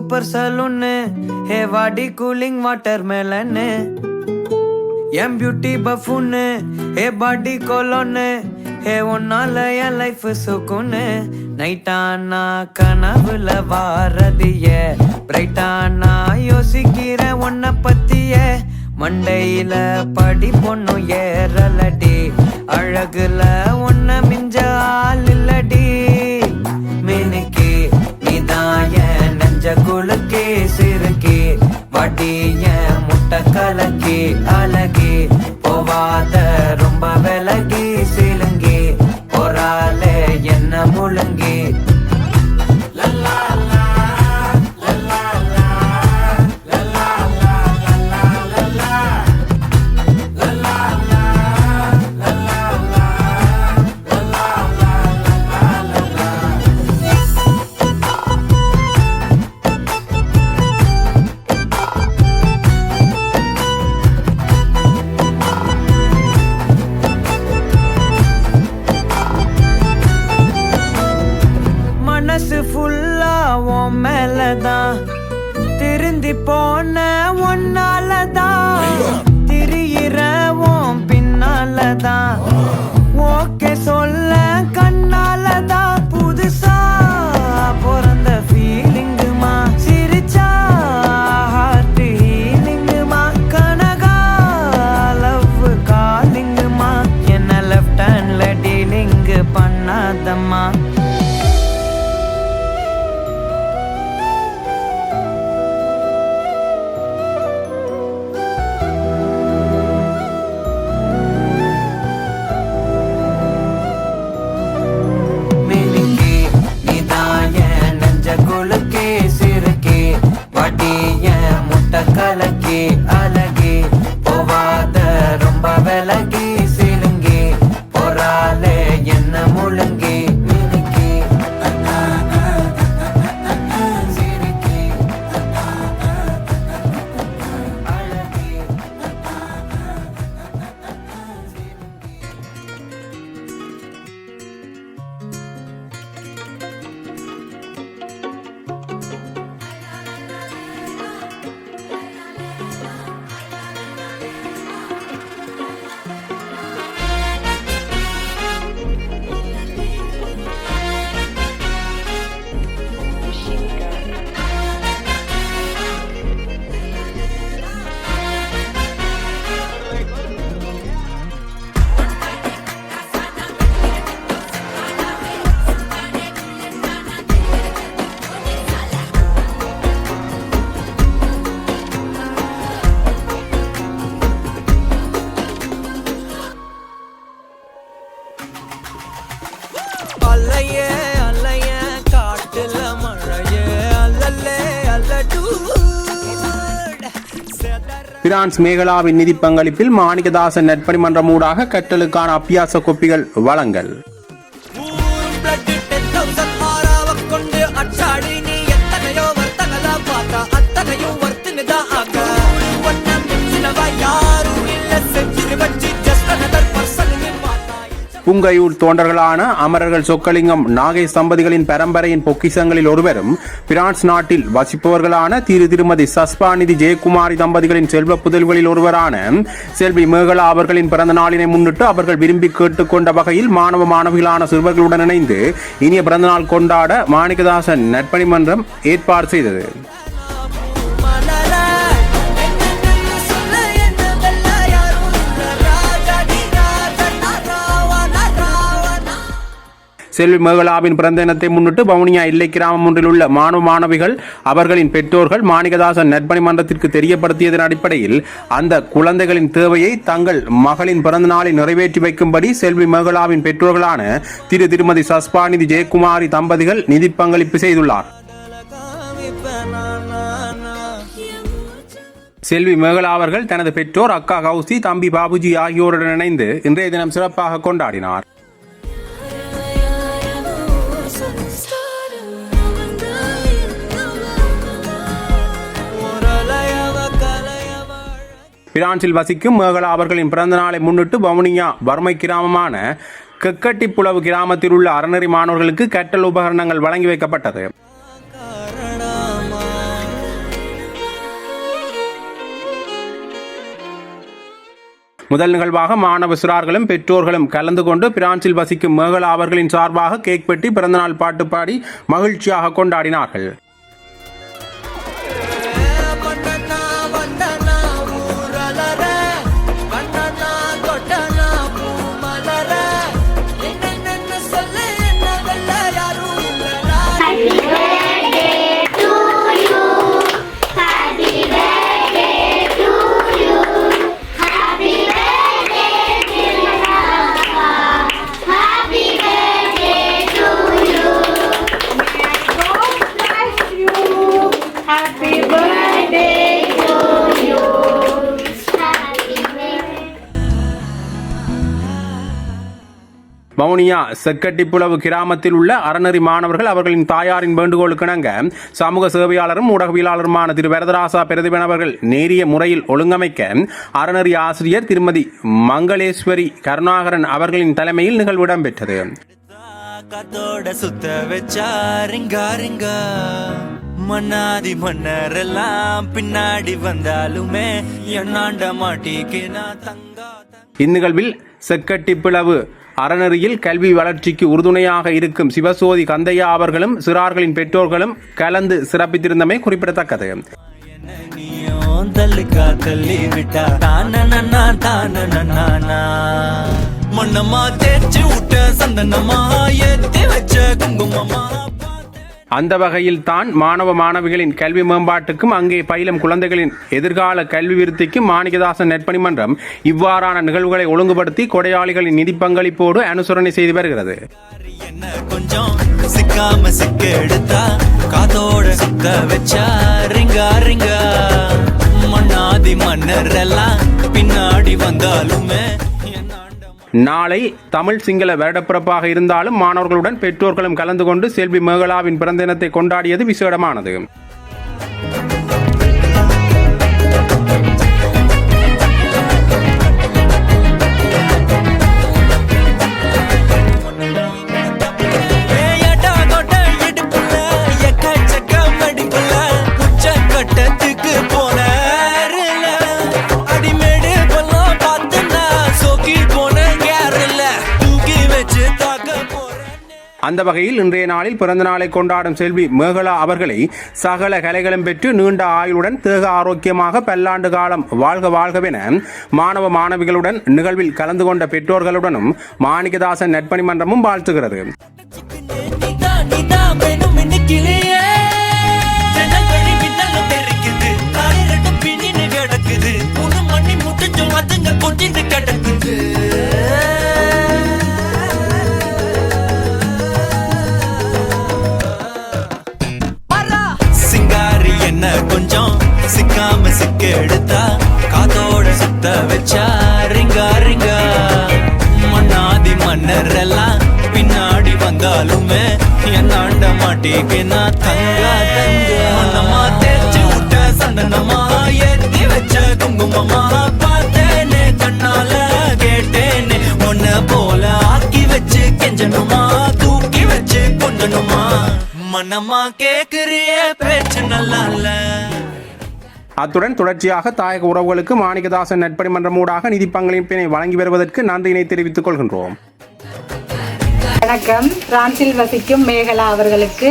Super சலூன்னு ஹே வாடி cooling water மேலன்னு M beauty பஃபூன்னு ஹே பாடி கொலோன்னு ஹே ஒன்னால என் life சுக்குன்னு நைட்டானா கனவுல வாரதிய பிரைட்டானா யோசிக்கிற உன்னை பத்திய மண்டையில படி பொண்ணு ஏறலடி அழகுல உன்ன மிஞ்ச ஆள் இல்லடி மினுக்கி நீதான் என் நெஞ்ச குலுக்கி சிறுக்கி வடிய முட்டை கலக்கி அழகி போவாத ரொம்ப விலகி சிலுங்கி போறாலே என்ன முழுங்கி மனசு ஃபுல்லா உன் மேலதான் திருந்தி போன ஒன்னாலதான் திரியிற உன் பின்னாலதான் ஓகே சொல்ல கண்ணாலதான் புதுசா பிறந்த ஃபீலிங்குமா சிரிச்சா ஹார்ட் ஹீலிங்குமா கனகா லவ் காலிங்குமா என்ன லெஃப்ட் ஹேண்ட்ல டீலிங் பண்ணாதம்மா கலக்கி அழகி போவாத ரொம்ப விலகி சிலுங்கி போறாலே என்ன முழுங்கி மினுக்கி சிரிக்கி அழகி அல்லையே அல்லைய காட்டுல மழையே அல்லல்லே அல்லடூ. பிரான்ஸ் மேகலாவின் நிதி பங்களிப்பில் மாணிக்கதாசன் நற்பணி மன்றம் ஊடாக கற்றலுக்கான அபியாச கோப்பிகள் வழங்கல். புங்கையூர் தோண்டர்களான அமரர்கள் சொக்கலிங்கம் நாகேஷ் தம்பதிகளின் பரம்பரையின் பொக்கிஷங்களில் ஒருவரும் பிரான்ஸ் நாட்டில் வசிப்பவர்களான திருமதி சஸ்பாநிதி ஜெயக்குமாரி தம்பதிகளின் செல்வ புதல்களில் ஒருவரான செல்வி மேகலா அவர்களின் பிறந்த நாளினை முன்னிட்டு அவர்கள் விரும்பி கேட்டுக்கொண்ட வகையில் மாணவ மாணவிகளான சிறுவர்களுடன் இணைந்து இனிய பிறந்தநாள் கொண்டாட மாணிக்கதாசன் நற்பணி மன்றம் ஏற்பாடு செய்தது. செல்வி மேகலாவின் பிறந்த தினத்தை முன்னிட்டு வவுனியா எல்லை கிராமம் ஒன்றில் உள்ள மாணவ மாணவிகள் அவர்களின் பெற்றோர்கள் மாணிக்கதாசன் நற்பணி மன்றத்திற்கு தெரியப்படுத்தியதன் அடிப்படையில் அந்த குழந்தைகளின் தேவையை தங்கள் மகளின் பிறந்த நாளை நிறைவேற்றி வைக்கும்படி செல்வி மேகலாவின் பெற்றோர்களான திருமதி சஸ்பாநிதி ஜெயக்குமாரி தம்பதிகள் நிதி பங்களிப்பு செய்துள்ளார். செல்வி மேகலா அவர்கள் தனது பெற்றோர் அக்கா கௌசி தம்பி பாபுஜி ஆகியோருடன் இணைந்து இன்றைய தினம் சிறப்பாக கொண்டாடினார். பிரான்சில் வசிக்கும் மேகலா அவர்களின் பிறந்த நாளை முன்னிட்டு வவுனியா வறுமை கிராமமான கெக்கட்டிப்புலவு கிராமத்தில் உள்ள அறநெறி மாணவர்களுக்கு கற்றல் உபகரணங்கள் வழங்கி வைக்கப்பட்டது. முதல் நிகழ்வாக மாணவ சிறார்களும் பெற்றோர்களும் கலந்து கொண்டு பிரான்சில் வசிக்கும் மேகலா அவர்களின் சார்பாக கேக் வெட்டி பிறந்தநாள் பாட்டு பாடி மகிழ்ச்சியாக கொண்டாடினார்கள். வவுனியா செக்கட்டிப்புலவு கிராமத்தில் உள்ள அறநெறி மாணவர்கள் அவர்களின் தாயாரின் வேண்டுகோளுக்கிணங்க சமூக சேவையாளரும் ஊடகவியலாளருமான திரு வரதராசா பிரதிபன் அவர்கள் நேரிய முறையில் ஒழுங்கமைக்க அறநெறி ஆசிரியர் திருமதி மங்களேஸ்வரி கருணாகரன் அவர்களின் தலைமையில் நிகழ்வு இடம்பெற்றது. மன்னாதி மன்னரெல்லாம் பின்னாடி வந்தாலுமே என்னாண்ட மாட்டிக்கினா தங்கா. இந்நிகழ்வில் செக்கட்டிப்பிளவு அறநெறியில் கல்வி வளர்ச்சிக்கு உறுதுணையாக இருக்கும் சிவசோதி கந்தையா அவர்களும் சிறார்களின் பெற்றோர்களும் கலந்து சிறப்பித்திருந்தமை குறிப்பிடத்தக்கது. அந்த வகையில் தான் மாணவ மாணவிகளின் கல்வி மேம்பாட்டுக்கும் அங்கே பயிலும் குழந்தைகளின் எதிர்கால கல்வி விருத்திக்கும் மாணிக்கதாசன் நற்பணி மன்றம் இவ்வாறான நிகழ்வுகளை ஒழுங்குபடுத்தி கொடையாளிகளின் நிதி பங்களிப்போடு அனுசரணை செய்து வருகிறது. கொஞ்சம் சிக்காம சிக்க எடுத்தா காதோட சுத்த வச்சா ரிங்கா ரிங்கா மன்னாதி மன்னர் எல்லாம் பின்னாடி வந்தாலுமே. நாளை தமிழ் சிங்கள வருடப்பிறப்பாக இருந்தாலும் மாணவர்களுடன் பெற்றோர்களும் கலந்து கொண்டு செல்வி மேகலாவின் பிறந்த தினத்தை கொண்டாடியது விசேடமானது. அந்த வகையில் இன்றைய நாளில் பிறந்த நாளை கொண்டாடும் செல்வி மேகலா அவர்களை சகல கலைகளும் பெற்று நீண்ட ஆயுளுடன் தேக ஆரோக்கியமாக பல்லாண்டு காலம் வாழ்க வாழ்கவென மாணவ மாணவிகளுடன் நிகழ்வில் கலந்து கொண்ட பெற்றோர்களுடனும் மாணிக்கதாசன் நற்பணி மன்றமும் வாழ்த்துகிறது. கொஞ்சம் சிக்காம சிக்க எடுத்தா காதோட சுத்த வச்சா ரிங்கா ரிங்கா மன்னாதி மன்னர் எல்லாம் பின்னாடி வந்தாலுமே என்னாண்ட மாட்டிக்கினா தங்கா தங்க மன்னமா தேய்ச்சி விட்ட சந்தனமா ஏத்தி வச்ச குங்குமமா பார்த்தேனே கண்ணால கேட்டேனே உன்ன போல ஆக்கி வச்சு கெஞ்சனுமா தூக்கி வச்சு கொண்டனுமா மனமா கேக்குறிய பேச்சு நல்லா இல்ல. அத்துடன் தொடர்ச்சியாக தாயக உறவுகளுக்கு மாணிக்கதாசன் நற்பணி மன்றம் ஊடாக நிதி பங்களிப்பினை வழங்கி வருவதற்கு நன்றியினை தெரிவித்துக் கொள்கின்றோம். வணக்கம். பிரான்சில் வசிக்கும் மேகலா அவர்களுக்கு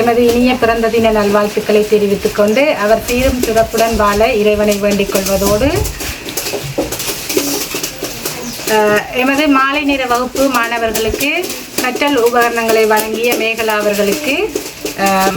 எமது இனிய பிறந்த தின நல்வாழ்த்துக்களை தெரிவித்துக் கொண்டு அவர் சீரும் சிறப்புடன் வாழ இறைவனை வேண்டிக் கொள்வதோடு எமது மாலை நேர வகுப்பு மாணவர்களுக்கு கற்றல் உபகரணங்களை வழங்கிய மேகலா அவர்களுக்கு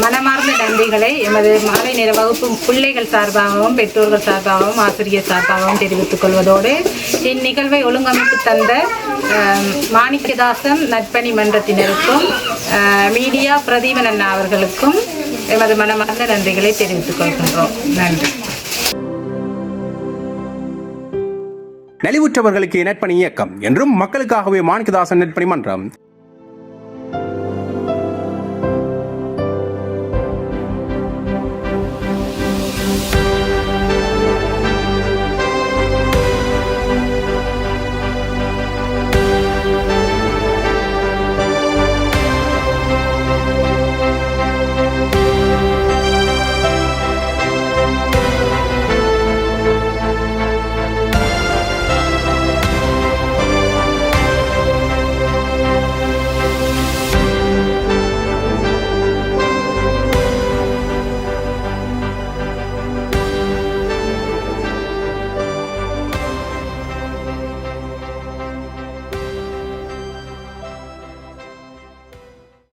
மனமார்ந்த நன்றிகளை எமது மாலை நேர வகுப்பு பிள்ளைகள் சார்பாகவும் பெற்றோர்கள் சார்பாகவும் ஆசிரியர் சார்பாகவும் தெரிவித்துக் கொள்வதோடு இந்நிகழ்வை ஒழுங்கமைத்து தந்த மாணிக்கதாசன் நற்பணி மன்றத்தினருக்கும் மீடியா பிரதீபன் அண்ணா அவர்களுக்கும் எமது மனமார்ந்த நன்றிகளை தெரிவித்துக் கொள்கின்றோம். நன்றி. நலிவுற்றவர்களுக்கு நற்பணி இயக்கம் என்றும் மக்களுக்காகவே மாணிக்கதாசன் நற்பணி மன்றம்.